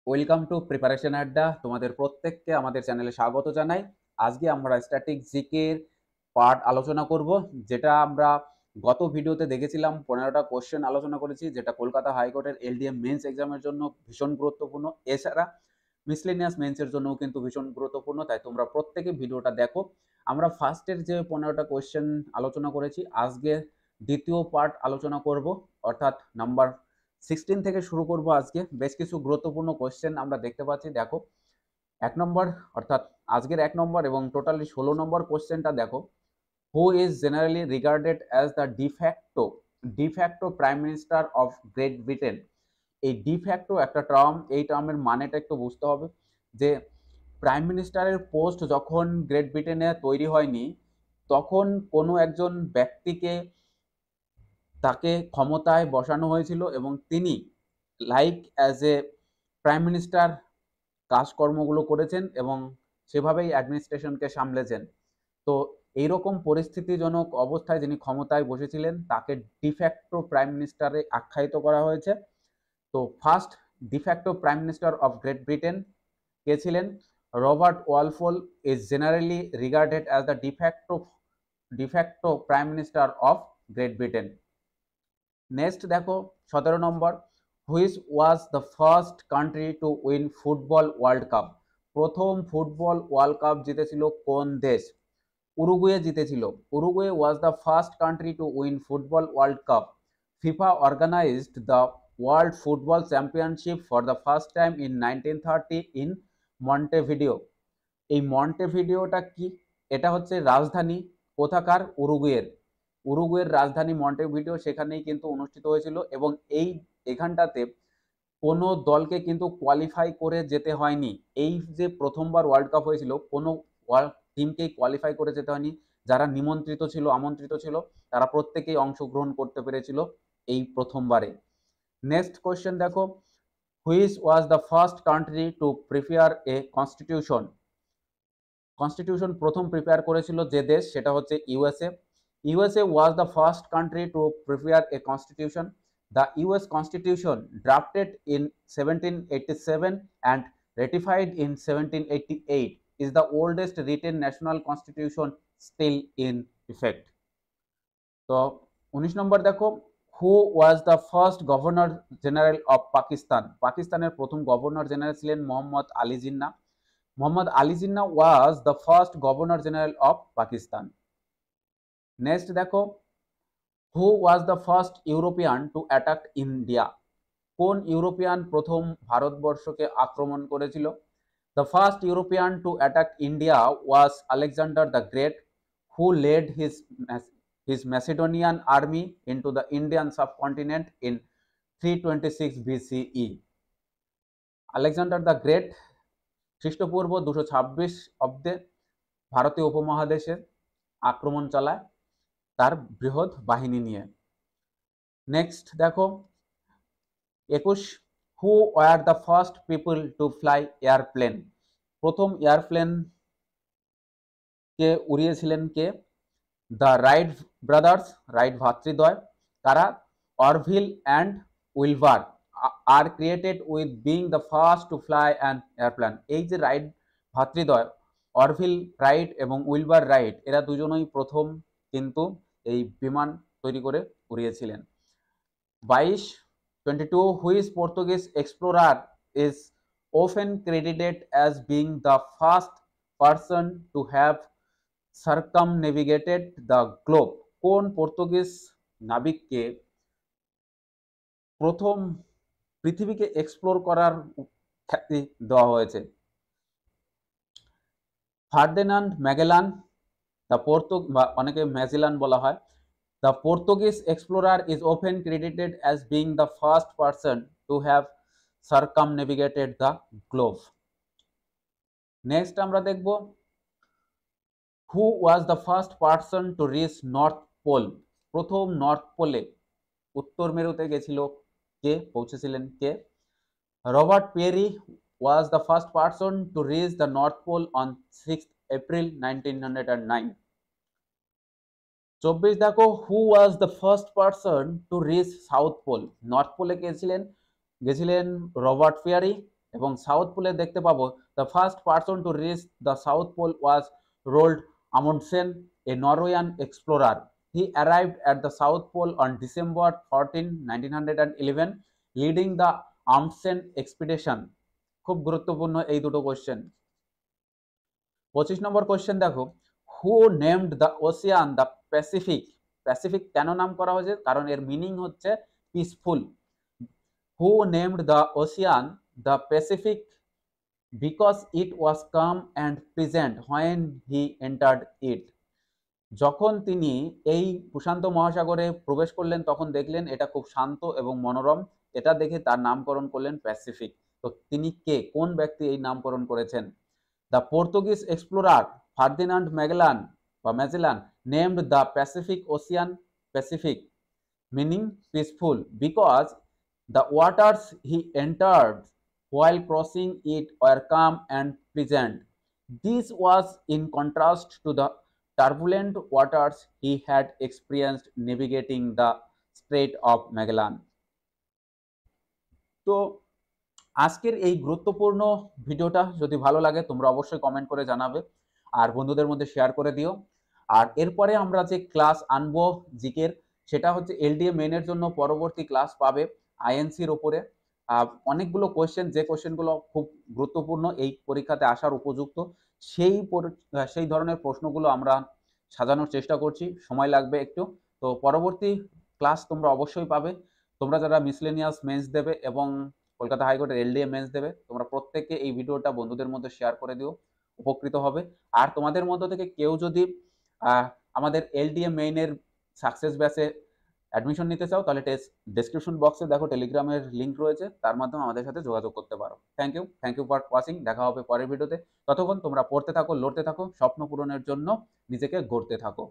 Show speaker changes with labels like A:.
A: Welcome to preparation আড্ডা। তোমাদের প্রত্যেককে আমাদের চ্যানেলে স্বাগত জানাই। আজকে আমরা স্ট্যাটিক জিকের পার্ট আলোচনা করব, যেটা আমরা গত ভিডিওতে দেখেছিলাম। 15টা কোশ্চেন আলোচনা করেছি, যেটা কলকাতা হাইকোর্টের এলডিএম মেন্স এক্সামের জন্য ভীষণ গুরুত্বপূর্ণ। এছাড়া মিসলেনিয়াস মেন্সের জন্যও কিন্তু ভীষণ গুরুত্বপূর্ণ, তাই তোমরা প্রত্যেকে ভিডিওটা দেখো। আমরা ফার্স্টের যে 15টা কোশ্চেন আলোচনা করেছি, আজকে দ্বিতীয় পার্ট আলোচনা করব, অর্থাৎ নাম্বার 16 থেকে শুরু করব। আজকে বেশ কিছু গুরুত্বপূর্ণ কোশ্চেন আমরা দেখতে পাচ্ছি। দেখো, 1 নম্বর, অর্থাৎ আজকের 1 নম্বর এবং টোটালি 16 নম্বর কোশ্চেনটা দেখো। Who is generally regarded as the de facto prime minister of Great Britain. এই ডিফ্যাক্টো একটা টার্ম, এই টার্মের মানেটা একটু বুঝতে হবে। যে প্রাইম মিনিস্টারের পোস্ট যখন গ্রেট ব্রিটেনে তৈরি হয়নি, তখন কোনো একজন ব্যক্তিকে তাকে ক্ষমতায় বসানো হয়েছিল এবং তিনি like as a prime minister কাজকর্মগুলো করেছেন এবং সেভাবেই অ্যাডমিনিস্ট্রেশনকে সামলেছেন। তো এইরকম পরিস্থিতিজনক অবস্থায় যিনি ক্ষমতায় বসেছিলেন, তাকে ডিফ্যাক্টো প্রাইম মিনিস্টারে আখ্যায়িত করা হয়েছে। তো first de facto prime minister of Great Britain কে ছিলেন? Robert Walpole is generally regarded as the de facto prime minister of Great Britain. Next দেখো 17 number, which was the first country to win football world cup. প্রথম football world cup জিতেছিল কোন দেশ? Uruguay জিতেছিল। Uruguay was the first country to win football world cup. FIFA organized the world football championship for the first time in 1930 in Montevideo. এই মন্টেভিডিওটা কি? এটা হচ্ছে রাজধানী কোথাকার? উরুগুয়ের রাজধানী মন্টেভিডিও, সেখানেই কিন্তু অনুষ্ঠিত হয়েছিল। এবং এখানটাতে কোনো দলকে কিন্তু কোয়ালিফাই করে যেতে হয়নি। এই যে প্রথমবার ওয়ার্ল্ড কাপ হয়েছিল, কোনো টিমকেই কোয়ালিফাই করে যেতে হয়নি। যারা নিমন্ত্রিত ছিল, আমন্ত্রিত ছিল, তারা প্রত্যেকেই অংশগ্রহণ করতে পেরেছিল এই প্রথমবারে। নেক্সট কোয়েশ্চেন দেখো, which was the first country to prepare a constitution প্রথম প্রিপেয়ার করেছিল যে দেশ, সেটা হচ্ছে USA. USA was the first country to prepare a constitution. The US constitution drafted in 1787 and ratified in 1788 is the oldest written national constitution still in effect. তো 19 number দেখো, who was the first governor general of Pakistan. পাকিস্তানের প্রথম governor general ছিলেন Mohammad Ali Jinnah. Mohammad Ali Jinnah was the first governor general of Pakistan. Next দেখো, who was the first European to attack India. কোন European প্রথম ভারতবর্ষকে আক্রমণ করেছিল? The first European to attack India was Alexander the Great, who led his Macedonian army into the Indian subcontinent in 326 BCE. Alexander the great খ্রিস্টপূর্ব 226 অব্দে ভারতীয় উপমহাদেশে আক্রমণ চালায় তার বৃহৎ বাহিনী নিয়ে। নেক্সট দেখো 21, who were the first people to fly airplane. প্রথম এয়ারপ্লেন কে উড়িয়েছিলেন কে? দ্য রাইট ব্রাদার্স, রাইট ভাতৃদ্বয়। তারা অরভিল অ্যান্ড উইলভার are created with being the first to fly an airplane. এই যে রাইট ভাতৃদ্বয়, অরভিল রাইট এবং উইলভার রাইট, এরা দুজনেই প্রথম কিন্তু এই বিমান তৈরি করে উড়িয়েছিলেন। 22, which Portuguese explorer is often credited as being the first person to have circumnavigated the globe। কোন পর্তুগিজ নাবিককে প্রথম পৃথিবীকে এক্সপ্লোর করার খ্যাতি দেওয়া হয়েছে? ফার্দিনান্ড ম্যাগেলান, বা অনেকে ম্যাজিলান বলা হয়। The Portuguese explorer is often credited as being the first person to have circumnavigated the globe. Next আমরা দেখব, who was the first person to reach north pole. প্রথম নর্থ পোলে, উত্তর মেরুতে গেছিল কে, পৌঁছেছিলেন কে? Robert Peary was the first person to reach the north pole on 6 April 1909। 24 দেখো, who was the first person to reach south pole. North পোলে গেছিলেন রবার্ট পেরি এবং সাউথ পোলে দেখতে পাবো the first person to reach the south pole was ruled Amundsen, a Norwegian explorer. He arrived at the south pole on December 14, 1911, leading the Amundsen expedition. খুব গুরুত্বপূর্ণ এই দুটো কোশ্চেন। 25 নম্বর কোশ্চেন দেখো, who named the ocean the Pacific. Pacific কেন নাম করা হয়েছে? কারণ এর মিনিং হচ্ছে peaceful. Who named the ocean the Pacific because it was calm and present when he entered it. যখন তিনি এই প্রশান্ত মহাসাগরে প্রবেশ করলেন তখন দেখলেন এটা খুব শান্ত এবং মনোরম, এটা দেখে তার নামকরণ করলেন প্যাসিফিক। তো তিনি কে, কোন ব্যক্তি এই নামকরণ করেছেন? The Portuguese explorer Ferdinand Magellan named the Pacific Ocean Pacific, meaning peaceful, because the waters he entered while crossing it were calm and pleasant. This was in contrast to the turbulent waters he had experienced navigating the Strait of Magellan. তো আজকের এই গুরুত্বপূর্ণ ভিডিওটা যদি ভালো লাগে তোমরা অবশ্যই কমেন্ট করে জানাবে আর বন্ধুদের মধ্যে শেয়ার করে দিও। আর এরপরে আমরা যে ক্লাস আনবো জিকের, সেটা হচ্ছে এলডিএ মেইনের জন্য পরবর্তী ক্লাস পাবে আইএনসির ওপরে অনেকগুলো কোয়েশ্চেন, যে কোয়েশ্চেনগুলো খুব গুরুত্বপূর্ণ, এই পরীক্ষাতে আসার উপযুক্ত, সেই ধরনের প্রশ্নগুলো আমরা সাজানোর চেষ্টা করছি। সময় লাগবে একটু। তো পরবর্তী ক্লাস তোমরা অবশ্যই পাবে। তোমরা যারা মিসলেনিয়াস মেন্স দেবে এবং কলকাতা হাইকোর্টের এলডিএ মেন্স দেবে, তোমরা প্রত্যেককে এই ভিডিওটা বন্ধুদের মধ্যে শেয়ার করে দিও, উপকৃত হবে। আর তোমাদের মধ্য থেকে কেউ যদি আমাদের এলডিএ মেইনের সাকসেস ব্যাচে অ্যাডমিশন নিতে চাও তাহলে ডেসক্রিপশন বক্সে দেখো টেলিগ্রামের লিঙ্ক রয়েছে, তার মাধ্যমে আমাদের সাথে যোগাযোগ করতে পারো। Thank you for watching. দেখা হবে পরের ভিডিওতে। ততক্ষণ তোমরা পড়তে থাকো, লড়তে থাকো, স্বপ্ন পূরণের জন্য নিজেকে গড়তে থাকো।